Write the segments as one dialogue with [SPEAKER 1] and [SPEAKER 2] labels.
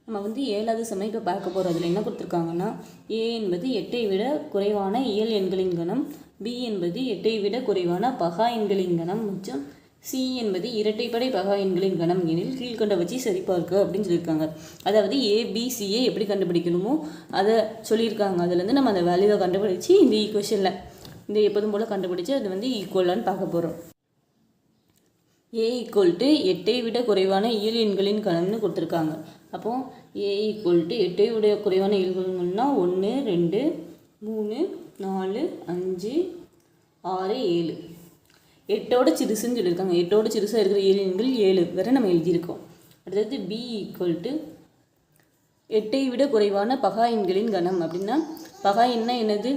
[SPEAKER 1] நம்ம வந்து 7வது சமயம் இப்போ பார்க்க போகிறோம். அதில் என்ன கொடுத்துருக்காங்கன்னா, ஏ என்பது 8ஐ விட குறைவான இயல் எண்களின் கணம், பி என்பது 8ஐ விட குறைவான பகா எண்களின் கணம் மற்றும் சி என்பது இரட்டைப்படை பகா எண்களின் கணம் எனில் கீழ்கண்ட வச்சு சரிபார்க்க அப்படின்னு சொல்லியிருக்காங்க. அதாவது ஏபிசியை எப்படி கண்டுபிடிக்கணுமோ அதை சொல்லியிருக்காங்க. அதுலேருந்து நம்ம அந்த வேல்யூவை கண்டுபிடிச்சி இந்த ஈக்குவேஷனில் இந்த எப்போதும் போல் கண்டுபிடிச்சி அது வந்து ஈக்குவலான்னு பார்க்க போகிறோம். ஏ = 8ஐ விட குறைவான இயல் எண்களின் கணம்னு கொடுத்துருக்காங்க. அப்போது ஏ = 8ஐ விட குறைவான இயல்கள்னா 1 2 3 4 5 6 7. 8ஓட சிறுசுன்னு சொல்லியிருக்காங்க. 8ஓட சிறுசாக இருக்கிற இயல் எண்கள் 7 வரை நம்ம எழுதியிருக்கோம். அடுத்தது பி = 8ஐ விட குறைவான பகா எண்களின் கணம். அப்படின்னா பகா எண்ணா என்னது?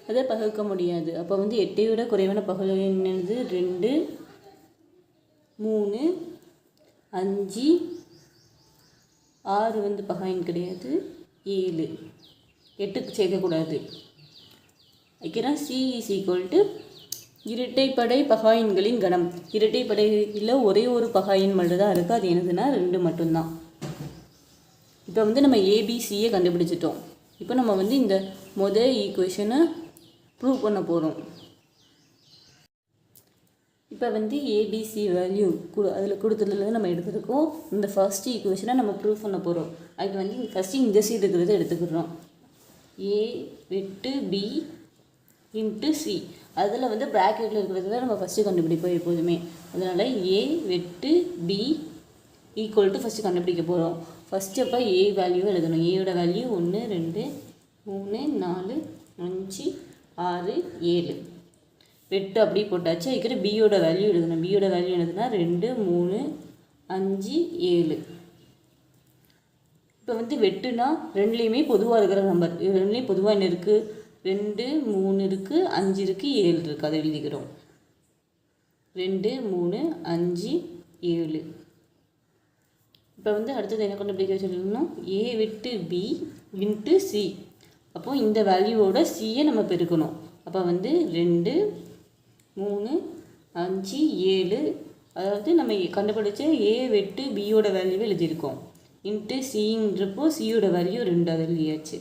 [SPEAKER 1] அதை பகுக்க முடியாது. அப்போ வந்து 8ஐ விட குறைவான பகா எண் என்னது? 2 3 5 6 வந்து பகா எண் கிடையாது. 7 8க்கு சேர்க்கக்கூடாது. வைக்கிறோம். சி = இரட்டைப்படை பகா எண்களின் கணம். இரட்டைப்படையில் ஒரே ஒரு பகா எண் மட்டும் தான் இருக்குது. அது என்னதுன்னா 2 மட்டும்தான். இப்போ வந்து நம்ம ஏபிசியை கண்டுபிடிச்சிட்டோம். இப்போ நம்ம வந்து இந்த ஈக்குவேஷனை ப்ரூவ் பண்ண போகிறோம். இப்போ வந்து ஏபிசி வேல்யூ அதில் கொடுத்ததுலேருந்து நம்ம எடுத்துருக்கோம். இந்த ஃபர்ஸ்ட் ஈக்குவேஷனை நம்ம ப்ரூவ் பண்ண போகிறோம். அதுக்கு வந்து ஃபஸ்ட்டு இந்த சைடு இருக்கிறத எடுத்துக்கிறோம். ஏ வெட்டு பி இன்ட்டு சி. அதில் வந்து ப்ராக்கெட்டில் இருக்கிறது தான் நம்ம ஃபஸ்ட்டு கண்டுபிடிப்போம் எப்போதுமே. அதனால் ஏ வெட்டு பி = ஃபஸ்ட்டு கண்டுபிடிக்க போகிறோம். ஃபஸ்ட்டு அப்போ ஏ வேல்யூவை எழுதணும். ஏயோட வேல்யூ 1 2 3 4 5 6 7. வெட்டு அப்படி போட்டாச்சு. அதுக்கிற பியோட வேல்யூ எழுதணும். பியோட வேல்யூ எழுதுனா 2 3 5 7. இப்போ வந்து வெட்டுனா ரெண்டுலேயுமே பொதுவாக இருக்கிற நம்பர். ரெண்டுலேயும் பொதுவாக என்ன இருக்குது? 2 3 இருக்குது, 5 இருக்குது, 7 இருக்குது. அதை எழுதிக்கிறோம். 2 3 5 7. இப்போ வந்து அடுத்தது என்ன கண்டுபிடிக்க சொல்லிடணும்? ஏ வெட்டு பி இன்ட்டு சி. அப்போது இந்த வேல்யூவோட சியை நம்ம பெருக்கணும். அப்போ வந்து 2 3 5 7. அதாவது நம்ம கண்டுபிடிச்ச ஏ வெட்டு பியோட வேல்யூவை எழுதியிருக்கோம். இன்ட்டு சிங்கிறப்போ சியோட வேல்யூ 2 அதை எழுதியாச்சு.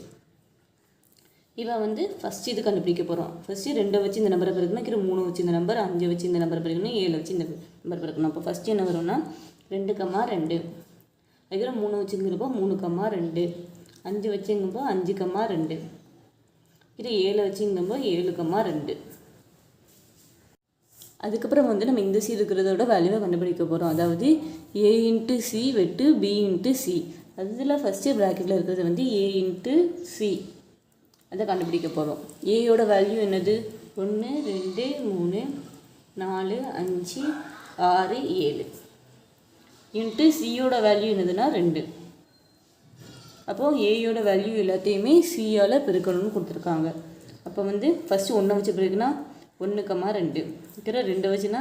[SPEAKER 1] இப்போ வந்து ஃபஸ்ட்டு இது கண்டுபிடிக்க போகிறோம். ஃபஸ்ட்டு 2 வச்சு இந்த நம்பரை பெருக்கணும். கீழே 3 வச்சு இந்த நம்பர், 5 வச்சு இந்த நம்பரை பெருக்கணும், 7 வச்சு இந்த நம்பர் பெருக்கணும். அப்போ ஃபஸ்ட்டு என்ன வரும்னா 2, 2. அதுக்கப்புறம் 3 வச்சுங்கிறப்போ 3, 2. 5 வச்சுங்கப்போ 5, 2. இது 7 வச்சுங்கப்போ 7, 2. அதுக்கப்புறம் வந்து நம்ம இந்த சி இருக்கிறதோட வேல்யூவை கண்டுபிடிக்க போகிறோம். அதாவது ஏ இன்ட்டு சி வெட்டு பி இன்ட்டு சி. அதில் ஃபஸ்ட்டு ப்ராக்கெட்டில் இருக்கிறது வந்து ஏ இன்ட்டு சி. அதை கண்டுபிடிக்க போகிறோம். ஏயோட வேல்யூ என்னது? 1 2 3 4 5 6 7. இன்ட்டு சியோட வேல்யூ என்னதுன்னா 2. அப்போது ஏயோட வேல்யூ எல்லாத்தையுமே சியால் பெருக்கணும்னு கொடுத்துருக்காங்க. அப்போ வந்து ஃபஸ்ட்டு 1 வச்சு பெருக்குனா 1, 2. இருக்கிற 2 வச்சுனா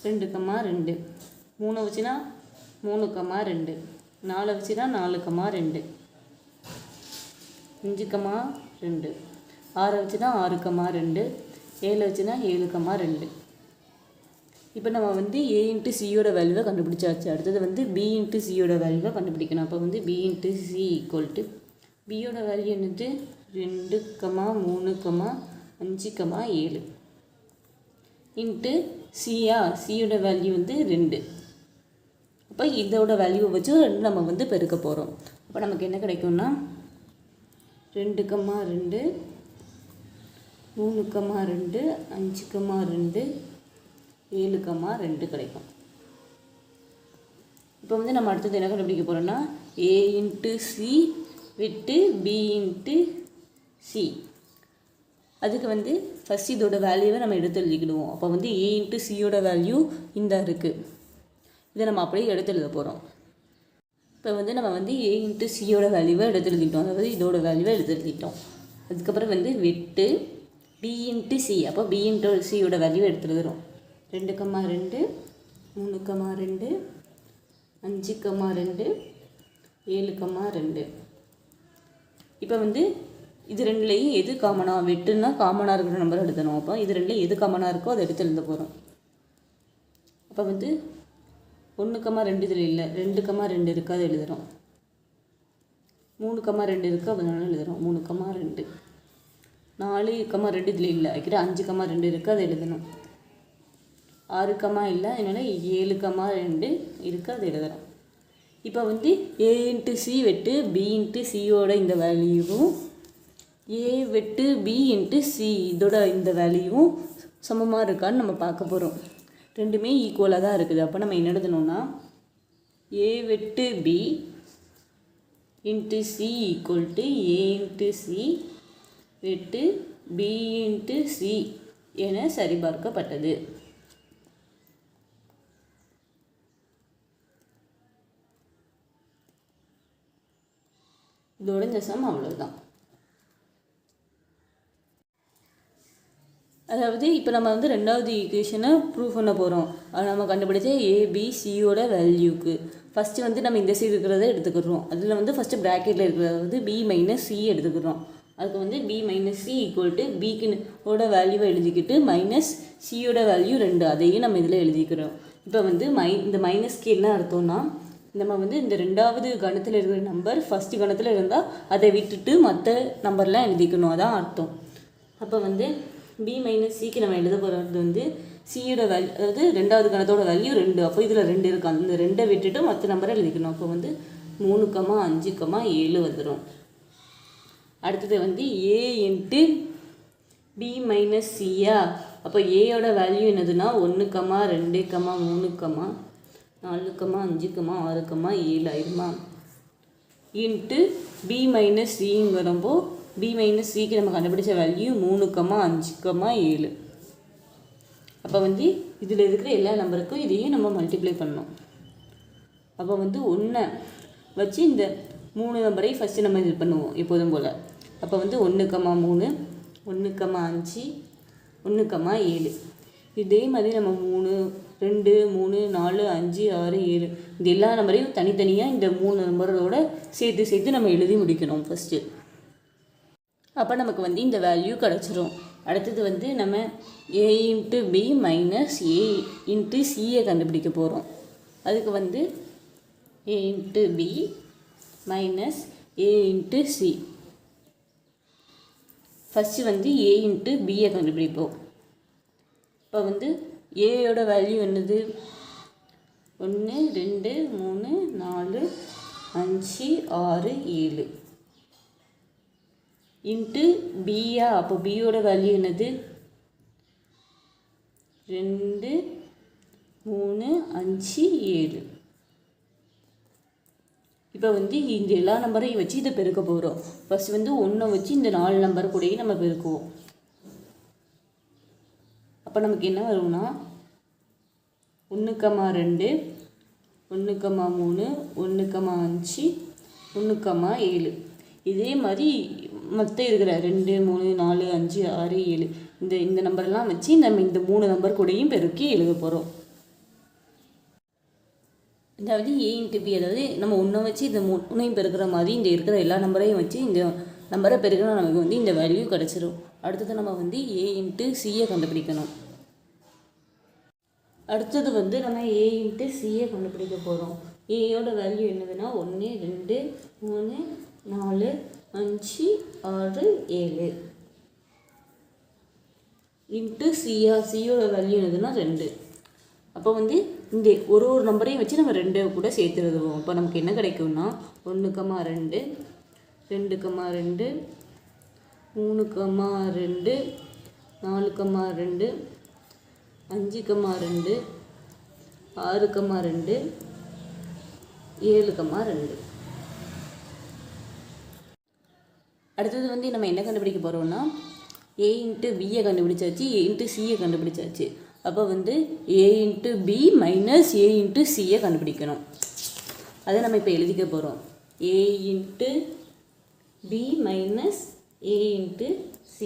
[SPEAKER 1] 2, 2. 3 வச்சுனா 3, 2. 4 வச்சுனா 4, 2. 5, 2. 6 வச்சுனா 6, 2. 7 வச்சுனா 7, 2. இப்போ நம்ம வந்து ஏ இன்ட்டு சியோட வேல்யூவை கண்டுபிடிச்சாச்சு. அடுத்தது வந்து பி இன்ட்டு சியோட வேல்யூவை கண்டுபிடிக்கணும். அப்போ வந்து பி இன்ட்டு சி = பியோட வேல்யூ என்னது? 2, 3, 5, 7. இன்ட்டு சியோட வேல்யூ வந்து 2. அப்போ இதோட வேல்யூவை வச்சு 2 நம்ம வந்து பெருக்க போகிறோம். அப்போ நமக்கு என்ன கிடைக்கும்னா 2, 2 3, 2 5, 2 7, 2 கிடைக்கும். இப்போ வந்து நம்ம அடுத்தது என்ன கண்டுபிடிக்க போகிறோம்னா ஏ இன்ட்டு சி விட்டு பி இன்ட்டு சி. அதுக்கு வந்து ஃபஸ்ட் இதோட வேல்யூவை நம்ம எடுத்து எழுதிக்கிடுவோம். அப்போ வந்து ஏ இன்ட்டு சியோட வேல்யூ இந்த இருக்குது. இதை நம்ம அப்படியே எடுத்து எழுத போகிறோம். இப்போ வந்து நம்ம வந்து ஏ இன்ட்டு சியோட வேல்யூவை எடுத்து எழுதிட்டோம். அதாவது இதோட வேல்யூவை எடுத்து எழுதிட்டோம். அதுக்கப்புறம் வந்து வெட்டு பி இன்ட்டு சி. அப்போ பி இன்ட்டு சியோட வேல்யூவை எடுத்து எழுதுகிறோம். 2, 2 3, 2 5, 2 7, 2. இப்போ வந்து இது ரெண்டுலேயும் எது காமனாக? வெட்டுன்னா காமனாக இருக்கிற நம்பர் எடுத்தணும். அப்போ இது ரெண்டுலேயும் எது காமனாக இருக்கோ அதை எடுத்து எழுத போகிறோம். அப்போ வந்து 1, 2 இதில் இல்லை, 2, 2 இருக்காது எழுதுகிறோம். 3,2 இருக்குது, அதனால எழுதுகிறோம் 3,2. 4,2 இதில் இல்லை, வைக்கிற 5,2 இருக்குது, அதை எழுதணும். 6, இல்லை, அதனால் 7,2 இருக்குது, அதை எழுதுகிறோம். இப்போ வந்து A × C வெட்டு B × Cயோட இந்த வேல்யூவும் A வெட்டு B × C இதோட இந்த வேல்யூவும் சமமாக இருக்கான்னு நம்ம பார்க்க போகிறோம். ரெண்டுமே ஈக்குவலாக தான் இருக்குது. அப்போ நம்ம என்ன எழுதணும்னா A வெட்டு B × C = A × C வெட்டு B × C என சரிபார்க்கப்பட்டது. இதோட இந்த சம் அவ்வளோதான். அதாவது இப்போ நம்ம வந்து ரெண்டாவது ஈக்குவேஷனை ப்ரூவ் பண்ண போகிறோம். அது நம்ம கண்டுபிடிச்ச ABCயோட வேல்யூக்கு ஃபஸ்ட்டு வந்து நம்ம இந்த சைடு இருக்கிறத எடுத்துக்கிறோம். அதில் வந்து ஃபஸ்ட்டு ப்ராக்கெட்டில் இருக்கிறத வந்து B - C எடுத்துக்கிறோம். அதுக்கு வந்து B - C = Bயோட வேல்யூவை எழுதிக்கிட்டு -Cயோட வேல்யூ 2 அதையும் நம்ம இதில் எழுதிக்கிறோம். இப்போ வந்து இந்த மைனஸ்க்கு என்ன அர்த்தம்னா நம்ம வந்து இந்த ரெண்டாவது கணத்தில் இருக்கிற நம்பர் ஃபஸ்ட்டு கணத்தில் இருந்தால் அதை விட்டுட்டு மற்ற நம்பர்லாம் எழுதிக்கணும், அதான் அர்த்தம். அப்போ வந்து B - Cக்கு நம்ம எழுத போகிறது வந்து Cயோட வேல்யூ, அதாவது ரெண்டாவது கணத்தோட வேல்யூ 2. அப்போ இதில் 2 இருக்கு, அந்த 2 விட்டுட்டு மற்ற நம்பரை எழுதிக்கணும். அப்போ வந்து 3,5,7 வந்துடும். அடுத்தது வந்து A × B - Cயா. அப்போ Aயோட வேல்யூ என்னதுன்னா 1, 2, 3, 4, 5, 6, 7 ஆயிருமா. இன்ட்டு B - Cங்கிறப்போ B - Cக்கு நம்ம கண்டுபிடிச்ச வேல்யூ 3, 5, 7. அப்போ வந்து இதில் இருக்கிற எல்லா நம்பருக்கும் இதையும் நம்ம மல்டிப்ளை பண்ணணும். அப்போ வந்து 1 வச்சு இந்த 3 நம்பரையும் ஃபஸ்ட்டு நம்ம இது பண்ணுவோம் எப்போதும் போல். அப்போ வந்து 1, 3, 1, 5, 1, 7. இதே மாதிரி நம்ம 3, 2, 3, 4, 5, 6, 7 இந்த எல்லா நம்பரையும் தனித்தனியாக இந்த 3 நம்பரோட சேர்த்து நம்ம எழுதி முடிக்கணும் ஃபஸ்ட்டு. அப்போ நமக்கு வந்து இந்த வேல்யூ கிடச்சிரும். அடுத்தது வந்து நம்ம A × B - A × Cயை கண்டுபிடிக்க போகிறோம். அதுக்கு வந்து A × B - A × C. First வந்து A × Bயை கண்டுபிடிப்போம். இப்போ வந்து ஏயோட வேல்யூ என்னது 1, 2, 3, 4, 5, 6, 7 இன்ட்டு பியா. அப்போ பியோட வேல்யூ என்னது 2, 3, 5, 7. இப்போ வந்து இந்த எல்லா நம்பரையும் வச்சு இதை பெருக்க போகிறோம். ஃபஸ்ட் வந்து 1 வச்சு இந்த 4 நம்பர் கூடயும் நம்ம பெருக்குவோம். அப்போ நமக்கு என்ன வரும்னா 1, 2, 1, 3, 1, 5, 1, 7. இதே மாதிரி மற்ற இருக்கிற 2, 3, 4, 5, 6, 7 இந்த நம்பர்லாம் வச்சு நம்ம இந்த 3 நம்பர் கூடயும் பெருக்கி எழுத போகிறோம். அதாவது A × B, அதாவது நம்ம 1 வச்சு இந்த 3ஐயும் பெருக்கிற மாதிரி இந்த இருக்கிற எல்லா நம்பரையும் வச்சு இந்த நம்பரை பெருக்கினா நமக்கு வந்து இந்த வேல்யூ கிடச்சிரும். அடுத்தது நம்ம வந்து A × Cயை கண்டுபிடிக்கணும். அடுத்தது வந்து நம்ம A × Cயை கண்டுபிடிக்க போகிறோம். ஏயோட வேல்யூ என்னதுன்னா 1, 2, 3, 4, 5, 6, 7 இன்ட்டு சியா. சியோட வேல்யூ என்னதுன்னா 2. அப்போ வந்து இந்த ஒரு நம்பரையும் வச்சு நம்ம 2 கூட சேர்த்து எழுதுவோம். அப்போ நமக்கு என்ன கிடைக்கும்னா 1, 2, 2, 2, 3, 2, 4, 2, 5, 2, 6, 2, 7, 2. அடுத்தது வந்து நம்ம என்ன கண்டுபிடிக்க போகிறோம்னா A × Bயை கண்டுபிடிச்சாச்சு, A × Cயை கண்டுபிடிச்சாச்சு. அப்போ வந்து A × B - A × Cயை கண்டுபிடிக்கணும். அதை நம்ம இப்போ எழுதிக்க போகிறோம். A × B - A × C.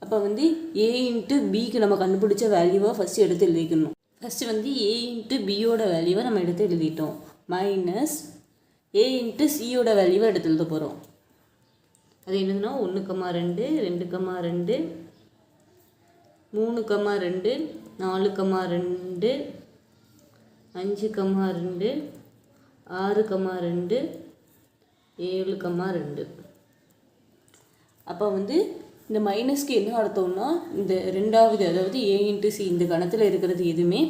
[SPEAKER 1] அப்போ வந்து A × Bக்கு நம்ம கண்டுபிடிச்ச வேல்யூவை ஃபஸ்ட்டு எடுத்து எழுதிக்கணும். ஃபஸ்ட்டு வந்து A × Bயோட வேல்யூவை நம்ம எடுத்து எழுதிட்டோம். மைனஸ் A × Cயோட வேல்யூவை எடுத்து எழுத போகிறோம். அது என்னதுன்னா 1, 2, 2, 2, 3, 2, 4, 2, 5, 2, 6, 2, 7,2. அப்போ வந்து இந்த மைனஸ்க்கு என்ன அர்த்தம்னா இந்த ரெண்டாவது அதாவது a இன்ட்டு சி இந்த கணத்தில் இருக்கிறது எதுவுமே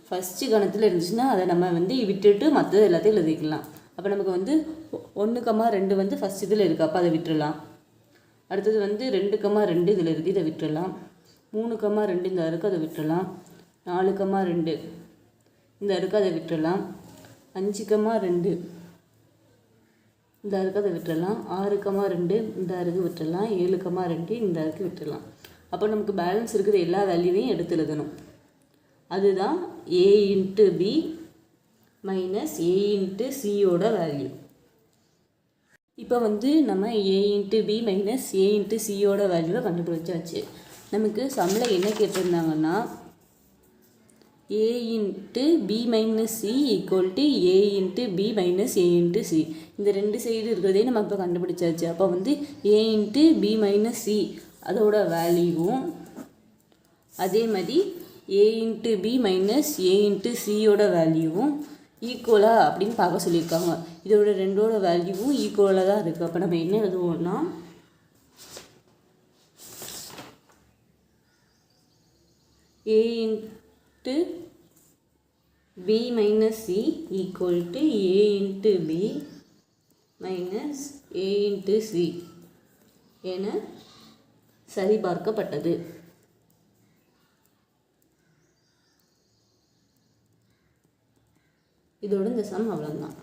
[SPEAKER 1] ஃபஸ்ட்டு கணத்தில் இருந்துச்சுன்னா அதை நம்ம வந்து விட்டுட்டு மற்றது எல்லாத்தையும் எழுதிக்கலாம். அப்போ நமக்கு வந்து 1,2 வந்து ஃபஸ்ட் இதில் இருக்குது, அப்போ அதை விட்டுடலாம். அடுத்தது வந்து 2,2 இதில் இருக்குது, இதை விட்டுடலாம். 3,2 இந்த இருக்குது, அதை விட்டுடலாம். 4,2 இந்த இருக்குது, அதை விட்டுடலாம். 5,2 இந்த இருக்குது, அதை விட்டுடலாம். 6,2 இந்த இருக்குது விட்டுடலாம். 7,2 இந்த இருக்குது விட்டுடலாம். அப்போ நமக்கு பேலன்ஸ் இருக்கிற எல்லா வேல்யூவையும் எடுத்து எழுதணும். அதுதான் a into B minus a into சியோட வேல்யூ. இப்போ வந்து நம்ம a into B minus a into சியோட வேல்யூவை கண்டுபிடிச்சாச்சு. நமக்கு சம்மில் என்ன கேட்டிருந்தாங்கன்னா a into B minus C equal to a into B minus a into C. இந்த ரெண்டு சைடு இருக்கிறதே நம்ம இப்போ கண்டுபிடிச்சாச்சு. அப்போ வந்து a into B minus C அதோட வேல்யூவும் அதே மாதிரி a into B minus a into சியோட வேல்யூவும் ஈக்குவலாக அப்படின்னு பார்க்க சொல்லியிருக்காங்க. இதோட ரெண்டோட வேல்யூவும் ஈக்குவலாக தான் இருக்குது. அப்போ நம்ம என்ன எழுதுவோம்னா a into B minus C equal to a into B minus a into C என சரிபார்க்கப்பட்டது. இதோட இந்த சம் அவ்வளோதான்.